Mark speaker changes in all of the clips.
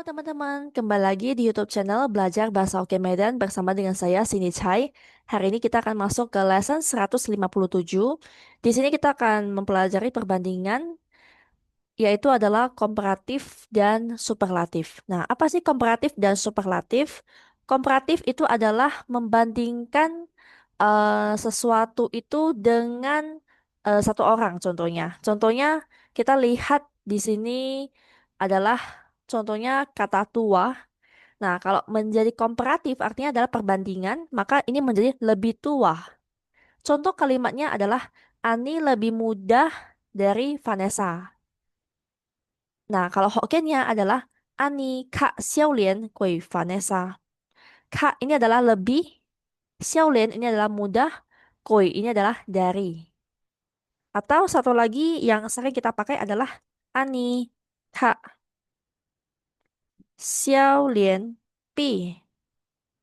Speaker 1: teman-teman, kembali lagi di YouTube channel Belajar Bahasa Oke Medan bersama dengan saya Sini Chai. Hari ini kita akan masuk ke lesson 157. Di sini kita akan mempelajari perbandingan yaitu adalah komparatif dan superlatif. Nah, apa sih komparatif dan superlatif? Komparatif itu adalah membandingkan sesuatu itu dengan satu orang contohnya. Contohnya kita lihat di sini adalah contohnya kata tua. Nah, kalau menjadi komparatif artinya adalah perbandingan, maka ini menjadi lebih tua. Contoh kalimatnya adalah Ani lebih muda dari Vanessa. Nah, kalau Hokkiennya adalah Ani Kak Xiaolian Kui Vanessa. Kak ini adalah lebih, Xiaolian ini adalah mudah, Kui ini adalah dari. Atau satu lagi yang sering kita pakai adalah Ani Kak Xiaolian Pi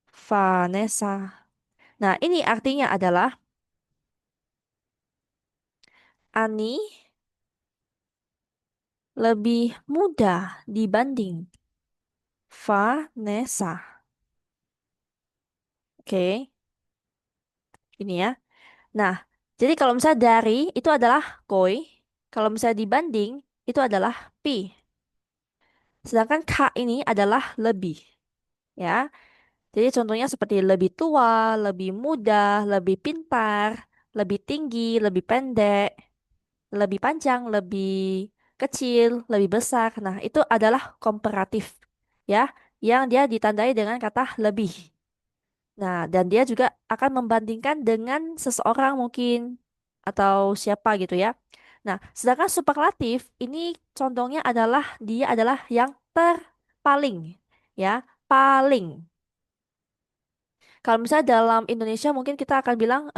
Speaker 1: Vanessa. Nah, ini artinya adalah Ani lebih muda dibanding Vanessa. Oke, ini ya. Nah, jadi kalau misalnya dari itu adalah koi, kalau misalnya dibanding itu adalah pi. Sedangkan ka ini adalah lebih, ya. Jadi contohnya seperti lebih tua, lebih muda, lebih pintar, lebih tinggi, lebih pendek, lebih panjang, lebih kecil, lebih besar. Nah, itu adalah komparatif, ya, yang dia ditandai dengan kata lebih. Nah, dan dia juga akan membandingkan dengan seseorang mungkin atau siapa gitu ya. Nah, sedangkan superlatif ini contohnya adalah dia adalah yang terpaling, ya, paling. Kalau misalnya dalam Indonesia mungkin kita akan bilang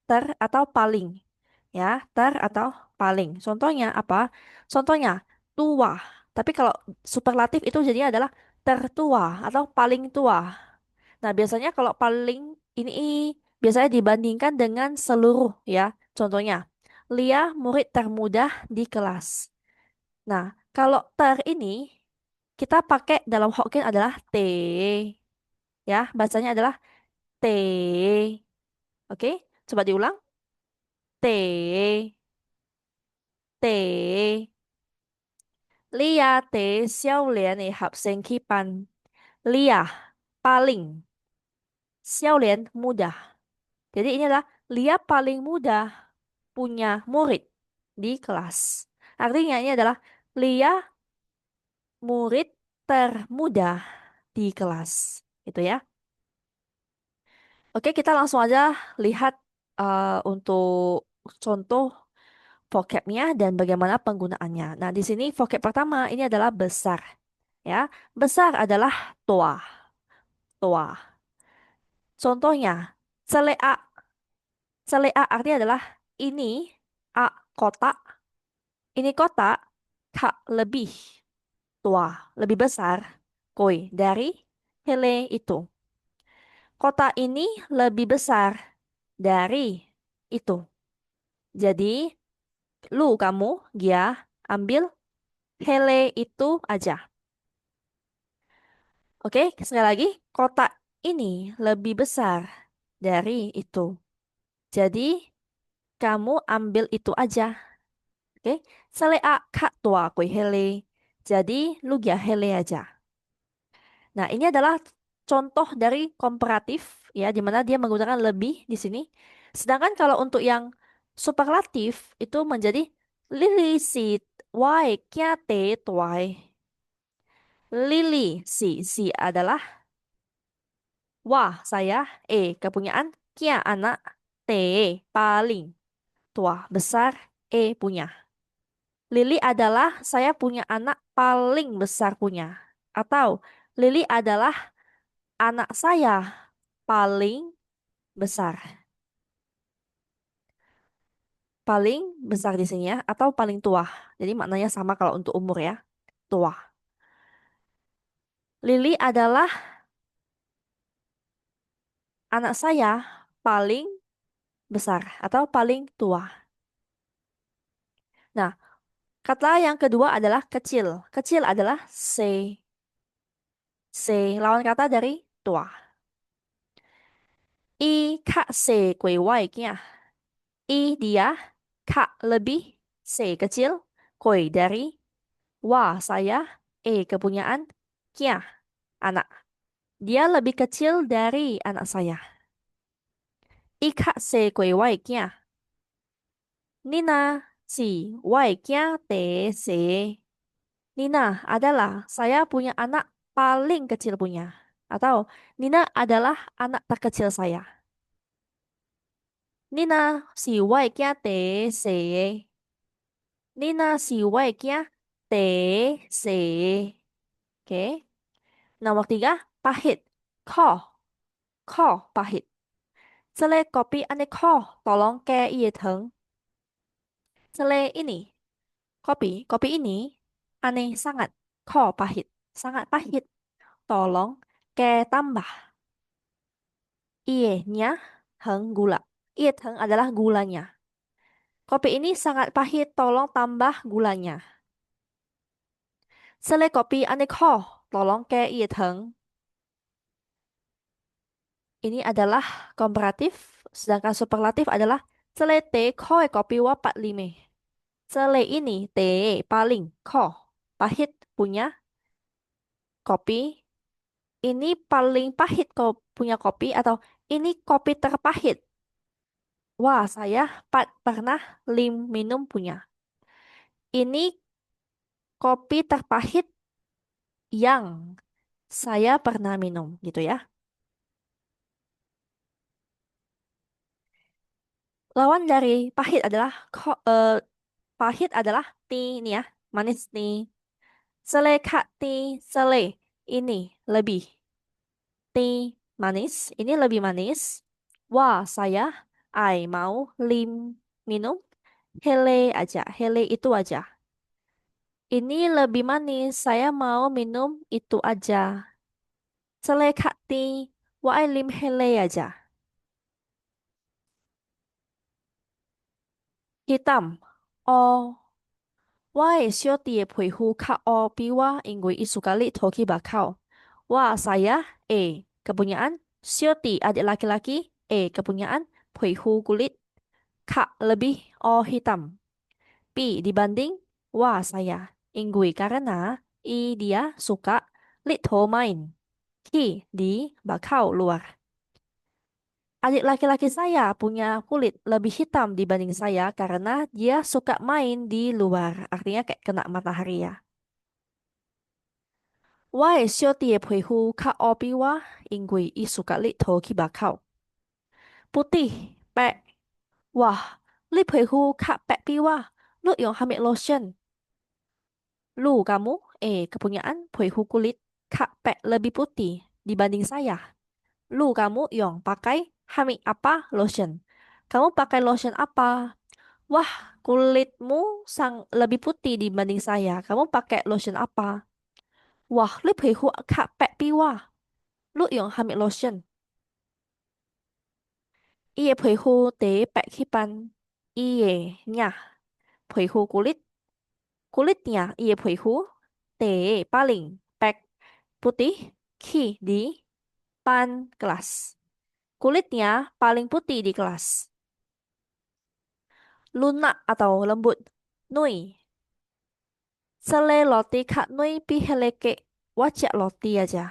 Speaker 1: ter atau paling, ya, ter atau paling. Contohnya apa? Contohnya tua. Tapi kalau superlatif itu jadinya adalah tertua atau paling tua. Nah, biasanya kalau paling ini biasanya dibandingkan dengan seluruh ya. Contohnya, Lia murid termuda di kelas. Nah, kalau ter ini kita pakai dalam Hokkien adalah T. Ya, bacanya adalah T. Oke, coba diulang. T. T. Lia T Xiao Lian học sinh khi ban. Lia paling. Xiao Lian muda. Jadi ini adalah Lia paling muda punya murid di kelas. Artinya ini adalah Lia murid termuda di kelas. Itu ya. Oke, kita langsung aja lihat untuk contoh vocabnya dan bagaimana penggunaannya. Nah, di sini vocab pertama ini adalah besar. Ya, besar adalah tua. Tua. Contohnya, celea. Celea artinya adalah ini a kota. Ini kota kak lebih tua, lebih besar, koi dari hele itu. Kota ini lebih besar dari itu. Jadi, lu kamu, dia ambil hele itu aja. Oke, sekali lagi, kota ini lebih besar dari itu. Jadi, kamu ambil itu aja. Oke, selea kak tua koi hele. Jadi, lu dia hele aja. Nah, ini adalah contoh dari komparatif ya, di mana dia menggunakan lebih di sini. Sedangkan kalau untuk yang superlatif itu menjadi Lily si why kya te tuai. Lily si adalah wah saya kepunyaan kia anak te paling tua besar punya. Lily adalah saya punya anak paling besar punya. Atau Lily adalah anak saya paling besar. Paling besar di sini ya, atau paling tua. Jadi maknanya sama kalau untuk umur ya, tua. Lily adalah anak saya paling besar atau paling tua. Nah, kata yang kedua adalah kecil. Kecil adalah se. C. Lawan kata dari tua. I. Kak se kuih wai kia. I. Dia. Kak lebih. C. Kecil. Kuih dari. Wah, saya. Kepunyaan. Kia. Anak. Dia lebih kecil dari anak saya. I. Kak se kuih wai kia. Nina. Si. Wai kia te se. Nina adalah saya punya anak paling kecil punya. Atau Nina adalah anak terkecil saya. Nina si wai kia te se. Nina si wai kia te se. Oke. Nomor tiga, pahit. Kho. Kho, pahit. Sele kopi ane kho. Tolong ke iye teng. Sele ini. Kopi ini aneh sangat. Kho, pahit. Sangat pahit. Tolong ke tambah. Iye-nya heng gula. Iye teng adalah gulanya. Kopi ini sangat pahit. Tolong tambah gulanya. Sele kopi ane kho. Tolong ke iye teng. Ini adalah komparatif, sedangkan superlatif adalah selete koe kopi wapat lime. Sele ini te paling ko pahit punya kopi. Ini paling pahit kau punya kopi atau ini kopi terpahit. Wah, saya pernah minum punya. Ini kopi terpahit yang saya pernah minum gitu ya. Lawan dari pahit adalah pahit adalah ti nih ya, manis nih. Sele kak ti sele ini lebih ti manis, ini lebih manis. Wah, I mau minum hele aja, hele itu aja. Ini lebih manis, saya mau minum itu aja. Sele kak ti, I lim hele aja. Hitam. Oh, why 小弟的皮膚較黑比我因為伊 suka lihat hoki bakau. Wah, saya kepunyaan 小弟 adik laki-laki kepunyaan 皮膚 kulit kak lebih hitam. P dibanding saya ingui karena dia suka lihat main. Ki di bakau luar. Adik laki-laki saya punya kulit lebih hitam dibanding saya karena dia suka main di luar. Artinya kayak kena matahari ya. 我的小弟的皮膚較黑比我，因為伊 suka 日頭去目口。putih, pek. Wah, 你皮膚較白比我，你用什麼 lotion? Lu kamu, kepunyaan 皮膚 kulit 較白 lebih putih dibanding saya. Lu kamu yang pakai apa lotion? Kamu pakai lotion apa? Wah, kulitmu lebih putih dibanding saya. Kamu pakai lotion apa? Wah, 你皮膚較白比我，你用什麼 lotion? Iye 皮膚第一白去斑. Iye nya 皮膚 kulit. Kulitnya iye 皮膚 paling pek putih ki di pan kelas. Kulitnya paling putih di kelas. Lunak atau lembut. Nui. Sele roti kak nui pi heleke. Wajak roti aja.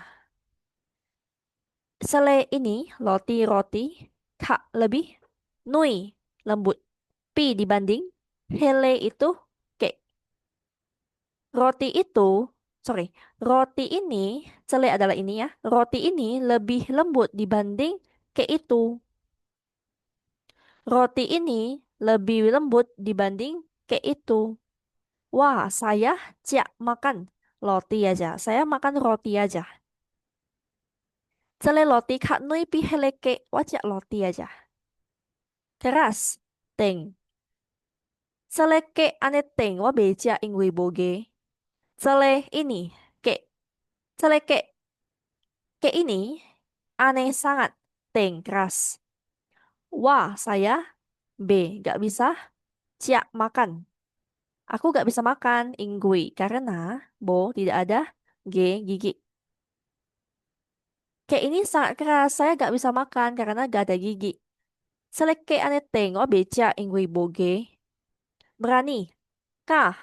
Speaker 1: Sele ini roti kak lebih nui lembut. Pi dibanding hele itu kek. Roti itu, sorry, roti ini, sele adalah ini ya. Roti ini lebih lembut dibanding kek itu. Roti ini lebih lembut dibanding kek itu. Wah, saya jak makan roti aja. Saya makan roti aja. Sele roti kak nui pi heleke wajak roti aja. Keras, teng. Sele ke ane teng wa beja ingwe boge. Sele ini ke. Sele ke ini aneh sangat teng keras. Wah, saya gak bisa jak makan. Aku gak bisa makan ingwe karena tidak ada g gigi. Kayak ini sangat keras, saya gak bisa makan karena gak ada gigi. Seleke ane tengok beca ingwe boge. Berani. Kah?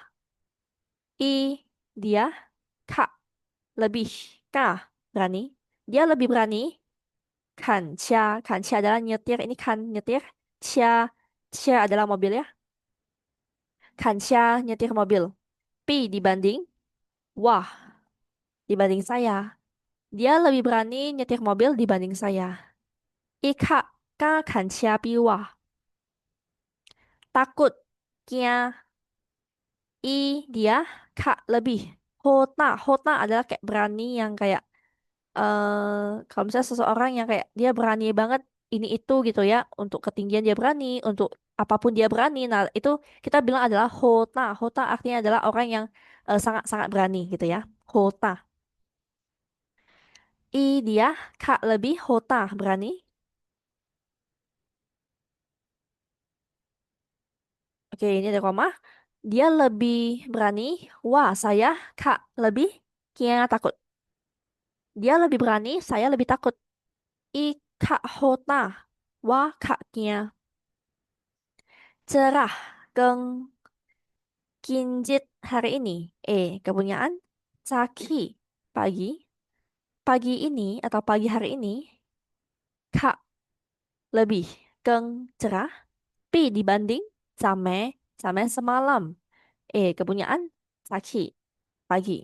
Speaker 1: I. Dia. Kak. Lebih. Kah? Berani. Dia lebih berani. Kan. Cia. Kan. Cia adalah nyetir. Ini kan nyetir. Cia. Cia adalah mobil ya. Kan cia nyetir mobil. Pi dibanding. Wah. Dibanding saya. Dia lebih berani nyetir mobil dibanding saya. Ika. Ka kan cia pi wah. Takut. Kia. I dia kak lebih. Hota, hota adalah kayak berani yang kayak kalau misalnya seseorang yang kayak dia berani banget ini itu gitu ya, untuk ketinggian dia berani, untuk apapun dia berani. Nah, itu kita bilang adalah hota. Hota artinya adalah orang yang sangat-sangat berani gitu ya. Hota. I dia kak lebih hota berani. Oke, ini ada koma. Dia lebih berani. Wah, saya kak lebih kia takut. Dia lebih berani, saya lebih takut. I kak hota. Wah kaknya cerah. Geng kinjit hari ini. Kepunyaan Saki. Pagi. Pagi ini atau pagi hari ini. Kak lebih. Geng cerah. Pi dibanding. Same. Same semalam. Kepunyaan Saki. Pagi.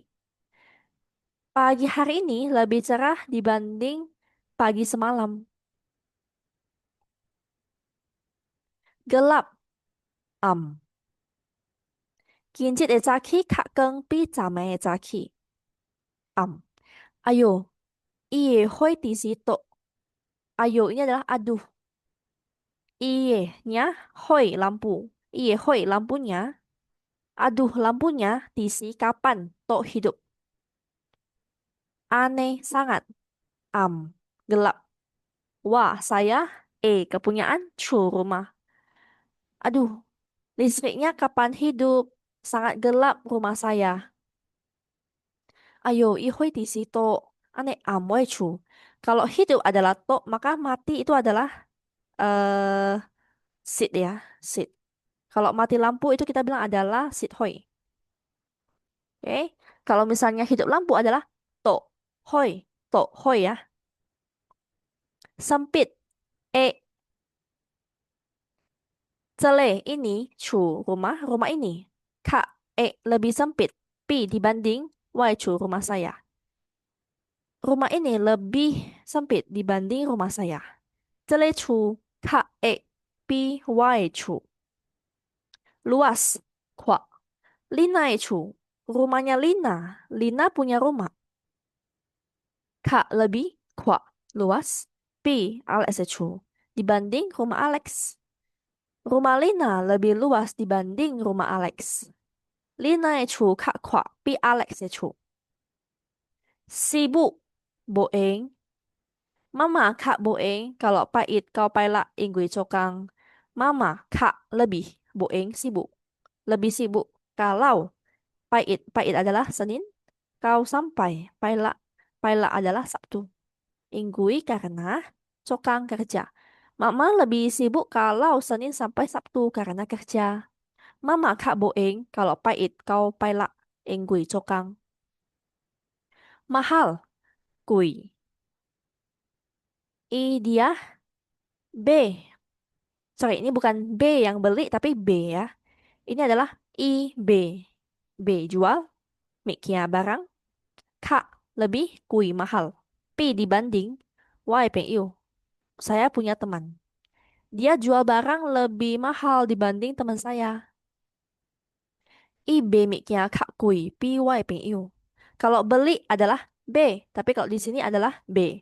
Speaker 1: Pagi hari ini lebih cerah dibanding pagi semalam. Gelap. Am. Kinjit e Saki. Kak geng pi same e Saki. Am. Ayo. Iye hoi di situ. Ayo ini adalah aduh. Iye-nya hoi lampu. Iye hoi lampunya. Aduh lampunya. Tisi kapan tok hidup. Aneh sangat. Am. Gelap. Wah saya. Kepunyaan cu rumah. Aduh listriknya kapan hidup. Sangat gelap rumah saya. Ayo ihoi tisi tok. Aneh amoy cu. Kalau hidup adalah tok maka mati itu adalah eh sit ya. Sit. Kalau mati lampu itu kita bilang adalah sit hoi. Oke. Kalau misalnya hidup lampu adalah to hoi. To hoi ya. Sempit. E cele ini cu rumah rumah ini. Kak lebih sempit. Pi dibanding wai cu rumah saya. Rumah ini lebih sempit dibanding rumah saya. Cele cu kak pi wai cu. Luas. Kwa. Lina cu. Rumahnya Lina. Lina punya rumah. Kak lebih kuat luas P Alex Chu dibanding rumah Alex. Rumah Lina lebih luas dibanding rumah Alex. Lina Chu kak kuat P Alex Chu. Sibuk boeng. Mama kak boeng kalau pait kau paila inggui cokang. Mama kak lebih boeng sibuk. Lebih sibuk kalau pait adalah Senin. Kau sampai paila paila adalah Sabtu. Inggui karena cokang kerja. Mama lebih sibuk kalau Senin sampai Sabtu karena kerja. Mama kak boeng kalau pait kau pailak inggui cokang. Mahal, kui. I dia B. Sorry, ini bukan B yang beli tapi B ya. Ini adalah I B. B jual, mikia barang. Kak lebih, kui mahal. Pi dibanding, Y PIU. Saya punya teman. Dia jual barang lebih mahal dibanding teman saya. IB mic-nya Kak Kui, PY PU. Kalau beli adalah B, tapi kalau di sini adalah B.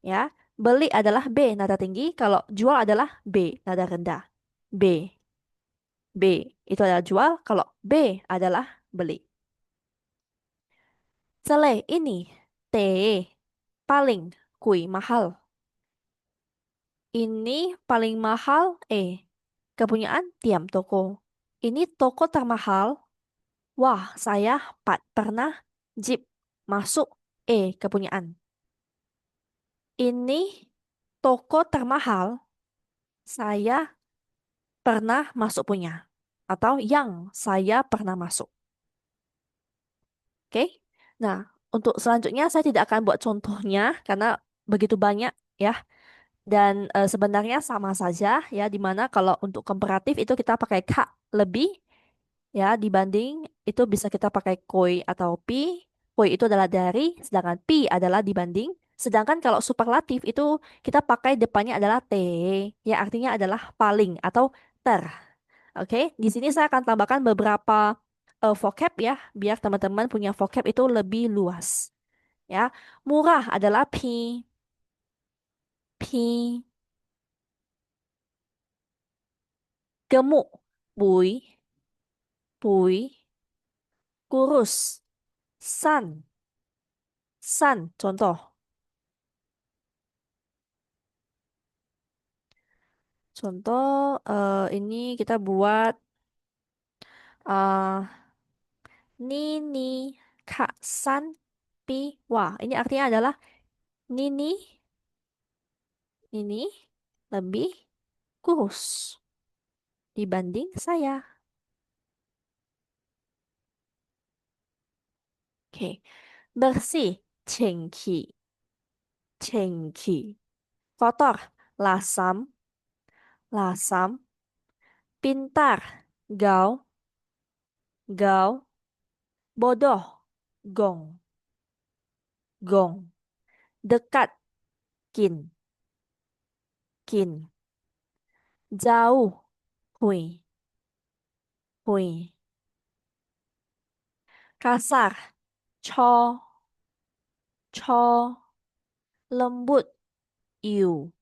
Speaker 1: Ya, beli adalah B nada tinggi, kalau jual adalah B nada rendah. B, B itu adalah jual, kalau B adalah beli. Sele ini T paling kui mahal. Ini paling mahal kepunyaan Tiam Toko. Ini toko termahal. Wah, saya pernah jeep masuk kepunyaan. Ini toko termahal saya pernah masuk punya. Atau yang saya pernah masuk. Oke? Nah, untuk selanjutnya saya tidak akan buat contohnya karena begitu banyak ya. Dan sebenarnya sama saja ya, dimana kalau untuk komparatif itu kita pakai kak lebih ya dibanding itu bisa kita pakai koi atau pi. Koi itu adalah dari, sedangkan pi adalah dibanding. Sedangkan kalau superlatif itu kita pakai depannya adalah t, ya artinya adalah paling atau ter. Oke, di sini saya akan tambahkan beberapa vocab ya, biar teman-teman punya vocab itu lebih luas. Ya, murah adalah pi, pi, gemuk, bui, bui, kurus, san, san. Contoh, contoh ini kita buat uh, Nini Kak San Pi. Wah, ini artinya adalah Nini, Nini lebih kurus dibanding saya. Oke, bersih, cengki, cengki. Kotor, lasam, lasam. Pintar, gao, gao. Bodoh, gong, gong. Dekat, kin, kin. Jauh, hui, hui. Kasar, cho, cho. Lembut, iu,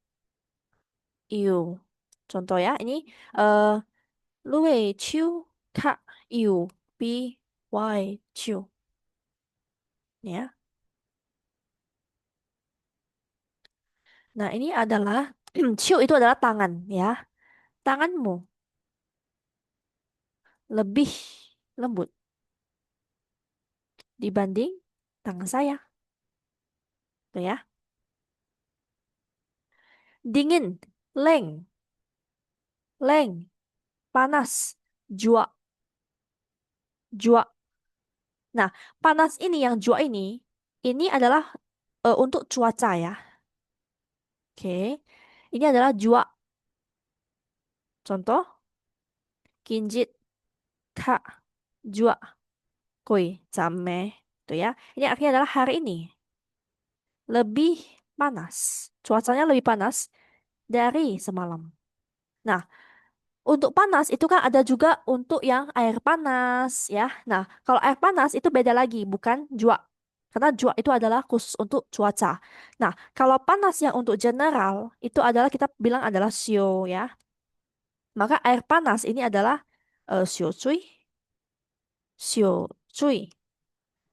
Speaker 1: iu. Contoh ya, ini eh luwei ciu, kak, iu, bi, wai, ciu. Ya. Nah, ini adalah ciu itu adalah tangan ya. Tanganmu lebih lembut dibanding tangan saya. Tuh ya. Dingin, leng, leng, panas, jua, jua. Nah, panas ini yang jua ini adalah untuk cuaca ya. Oke. Ini adalah jua. Contoh, kinjit, ka, jua, koi, jame. Tuh ya. Ini artinya adalah hari ini lebih panas. Cuacanya lebih panas dari semalam. Nah, untuk panas itu kan ada juga untuk yang air panas ya. Nah, kalau air panas itu beda lagi, bukan jua. Karena jua itu adalah khusus untuk cuaca. Nah, kalau panas yang untuk general itu adalah kita bilang adalah sio ya. Maka air panas ini adalah sio cui, sio cui.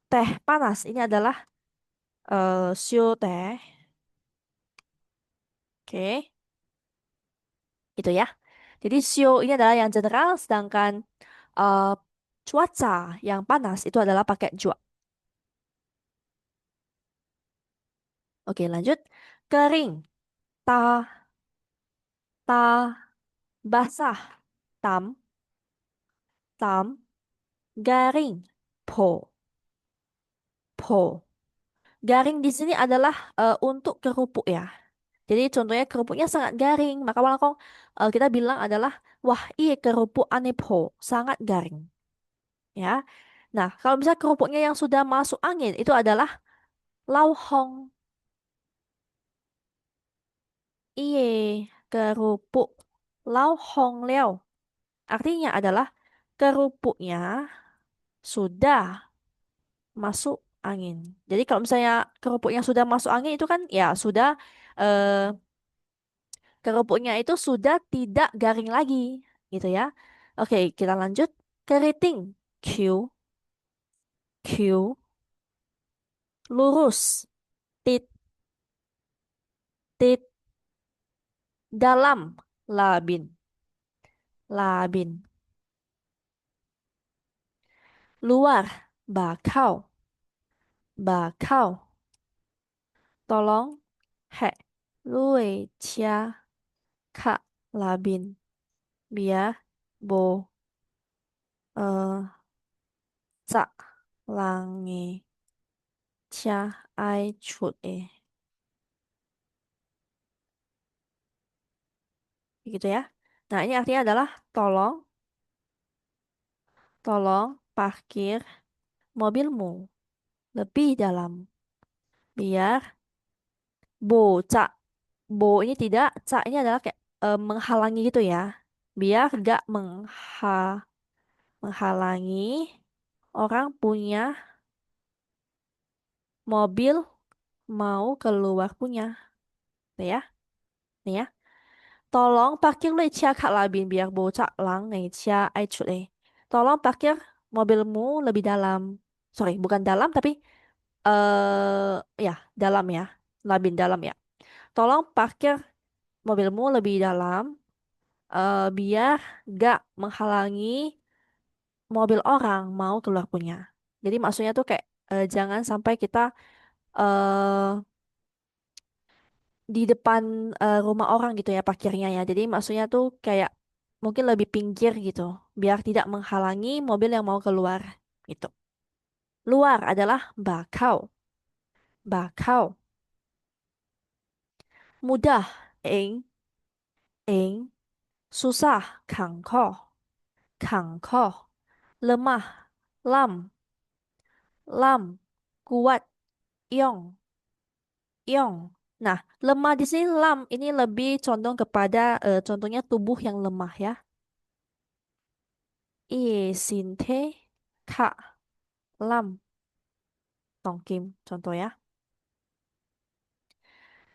Speaker 1: Teh panas ini adalah sio teh. Oke, itu ya. Jadi sio ini adalah yang general, sedangkan eh, cuaca yang panas itu adalah pakai jua. Oke, lanjut. Kering, ta, ta, basah, tam, tam, garing, po, po. Garing di sini adalah untuk kerupuk ya. Jadi contohnya kerupuknya sangat garing, maka kalau kita bilang adalah wah, iya kerupuk ane po, sangat garing, ya. Nah, kalau misalnya kerupuknya yang sudah masuk angin itu adalah lau hong. Iye, kerupuk lau hong liao. Artinya adalah kerupuknya sudah masuk angin. Jadi kalau misalnya kerupuknya sudah masuk angin itu kan ya sudah eh, kerupuknya itu sudah tidak garing lagi gitu ya. Oke, kita lanjut. Keriting, Q, Q, lurus, tit, tit, dalam, labin, labin, luar, bakau, bakau, tolong, He, lui chia kak labin. Bia bo eh cak lange chia ai chut gitu ya. Nah, ini artinya adalah tolong, tolong parkir mobilmu lebih dalam biar bo cak bo ini tidak cak ini adalah kayak menghalangi gitu ya. Biar gak menghalangi orang punya mobil mau keluar punya. Nih ya, nih ya. Tolong parkir lu chia kak labin biar bocak lang nih chia ai chut Tolong parkir mobilmu lebih dalam. Sorry, bukan dalam tapi ya dalam ya. Labin dalam ya. Tolong parkir mobilmu lebih dalam biar gak menghalangi mobil orang mau keluar punya. Jadi maksudnya tuh kayak jangan sampai kita eh di depan rumah orang gitu ya parkirnya ya. Jadi maksudnya tuh kayak mungkin lebih pinggir gitu, biar tidak menghalangi mobil yang mau keluar gitu. Luar adalah bakau, bakau. Mudah, eng, eng. Susah, kangko, kangko. Lemah, lam, lam. Kuat, yong, yong. Nah, lemah di sini lam ini lebih condong kepada contohnya tubuh yang lemah ya. I, sinte, ka, lam. Tongkim, contoh ya.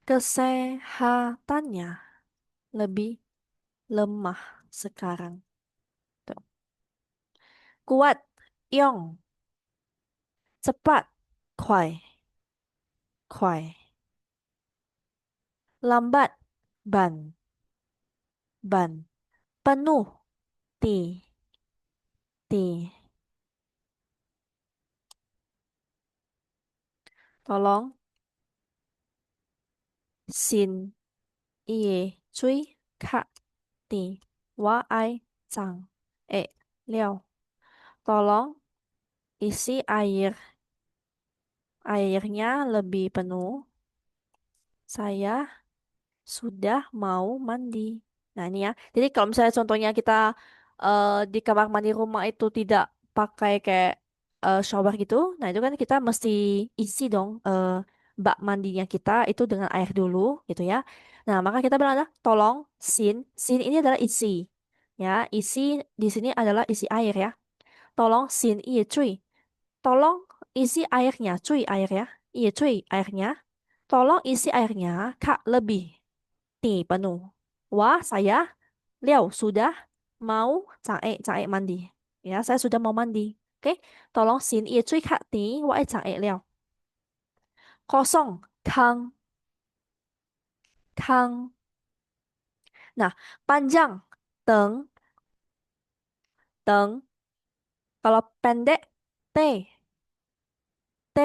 Speaker 1: Kesehatannya lebih lemah sekarang. Tuh. Kuat, yong. Cepat, kuai, kuai. Lambat, ban, ban. Penuh, ti, ti. Tolong, xin, ie, cui, ka, ti. Wa ai, chang, liao. Tolong isi airnya lebih penuh. Saya sudah mau mandi. Nah, ini ya. Jadi kalau misalnya contohnya kita di kamar mandi rumah itu tidak pakai kayak shower gitu, nah itu kan kita mesti isi dong bak mandinya kita itu dengan air dulu gitu ya. Nah, maka kita bilang adalah tolong sin ini adalah isi. Ya, isi di sini adalah isi air ya. Tolong sin iya cuy. Tolong isi airnya, cuy air ya. Iya cuy airnya. Tolong isi airnya, Kak, lebih. Penuh. Wah, saya Liao sudah mau cae mandi. Ya, saya sudah mau mandi. Oke, tolong xin ye cui kak tí, wah cae liao. Kosong, kang, kang. Nah, panjang, teng, teng. Kalau pendek, t, t.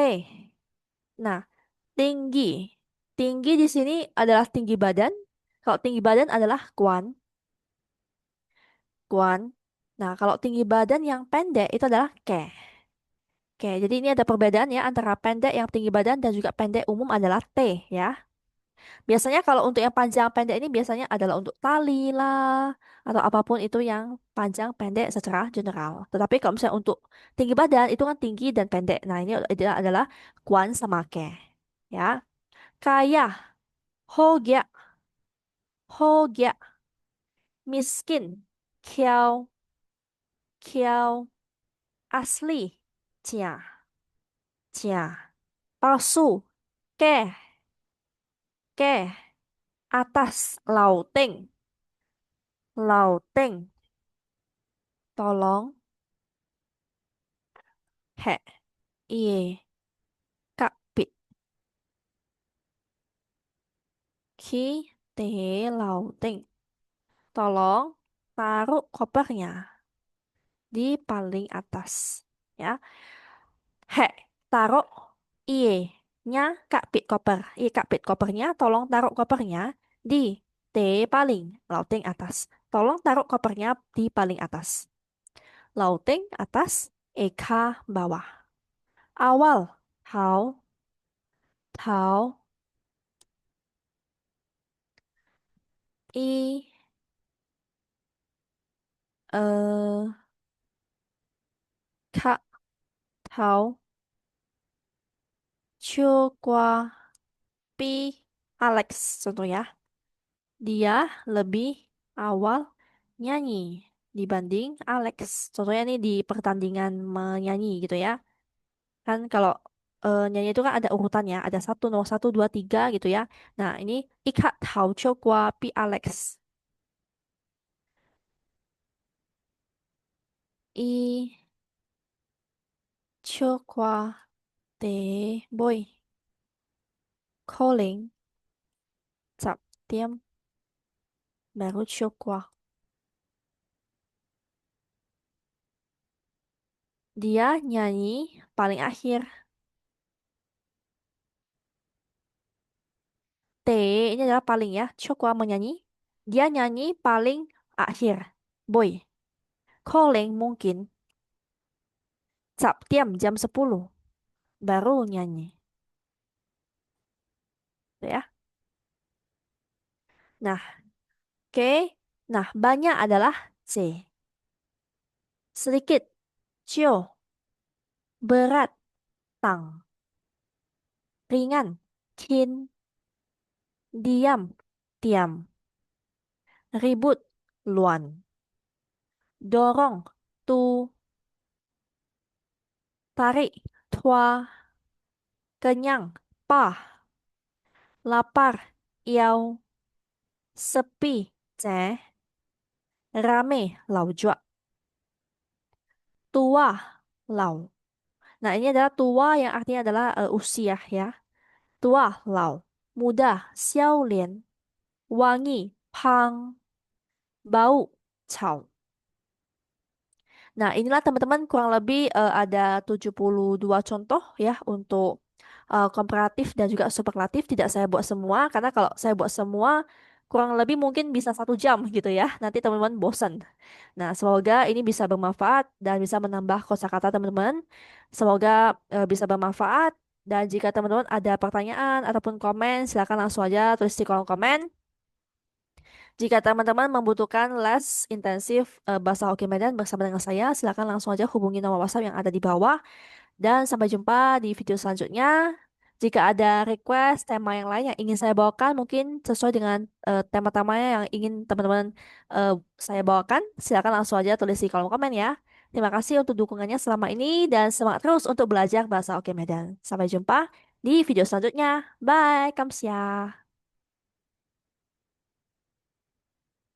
Speaker 1: Nah, tinggi. Tinggi di sini adalah tinggi badan. Kalau tinggi badan adalah kuan. Nah, kalau tinggi badan yang pendek itu adalah ke. Oke, jadi ini ada perbedaan ya antara pendek yang tinggi badan dan juga pendek umum adalah T ya. Biasanya kalau untuk yang panjang pendek ini biasanya adalah untuk tali lah atau apapun itu yang panjang pendek secara general. Tetapi kalau misalnya untuk tinggi badan itu kan tinggi dan pendek. Nah, ini adalah Kwan sama Ke ya. Kaya, Hogya, Hogya, miskin, Kiao, Kiao, asli, Cia, Cia, palsu, Ke, Ke, atas, Lauteng, Lauteng, tolong, He, Iye, Kak, Pit, Ki, Te, Lauteng, tolong taruh kopernya di paling atas, ya. He, taruh, Iye. Nya Kak Pit Koper. Kak Pit Kopernya tolong taruh kopernya di T paling, Lauteng atas. Tolong taruh kopernya di paling atas. Lauteng atas, Eka bawah. Awal, Tháo, Tháo, Y, eh, Kak, Tháo, chưa qua, Pi, Alex. Contoh ya. Dia lebih awal nyanyi dibanding Alex. Contohnya nih di pertandingan menyanyi gitu ya. Kan kalau nyanyi itu kan ada urutannya, ada satu, nomor satu, dua, tiga gitu ya. Nah ini Ikat Hao Chua Qua Pi Alex. I Chua Qua Tế Bôi Calling Chập Tiêm Baru Chua Qua. Dia nyanyi paling akhir. T ini adalah paling ya. Chua Qua menyanyi. Dia nyanyi paling akhir. Boy. Calling mungkin. Cap tiam jam 10 baru nyanyi. Tuh ya. Nah, oke. Nah, banyak adalah C. Sedikit. Cio. Berat. Tang. Ringan. Kin. Diam. Tiam. Ribut. Luan. Dorong. Tu. Tarik. Tua. Kenyang. Pa. Lapar. Iau. Sepi. Ceh. Rame. Lau jua. Tua. Lau. Nah, ini adalah tua yang artinya adalah usia ya. Tua, lau. Muda, xiao lian. Wangi, pang. Bau, cao. Nah, inilah teman-teman kurang lebih ada 72 contoh ya untuk komparatif dan juga superlatif. Tidak saya buat semua, karena kalau saya buat semua kurang lebih mungkin bisa 1 jam gitu ya. Nanti teman-teman bosan. Nah, semoga ini bisa bermanfaat dan bisa menambah kosakata teman-teman. Semoga bisa bermanfaat. Dan jika teman-teman ada pertanyaan ataupun komen, silakan langsung aja tulis di kolom komen. Jika teman-teman membutuhkan les intensif bahasa Hoki Medan bersama dengan saya, silakan langsung aja hubungi nomor WhatsApp yang ada di bawah. Dan sampai jumpa di video selanjutnya. Jika ada request tema yang lain yang ingin saya bawakan, mungkin sesuai dengan tema-temanya yang ingin teman-teman saya bawakan, silakan langsung aja tulis di kolom komen ya. Terima kasih untuk dukungannya selama ini dan semangat terus untuk belajar bahasa Hoki Medan. Sampai jumpa di video selanjutnya. Bye, Kamsia.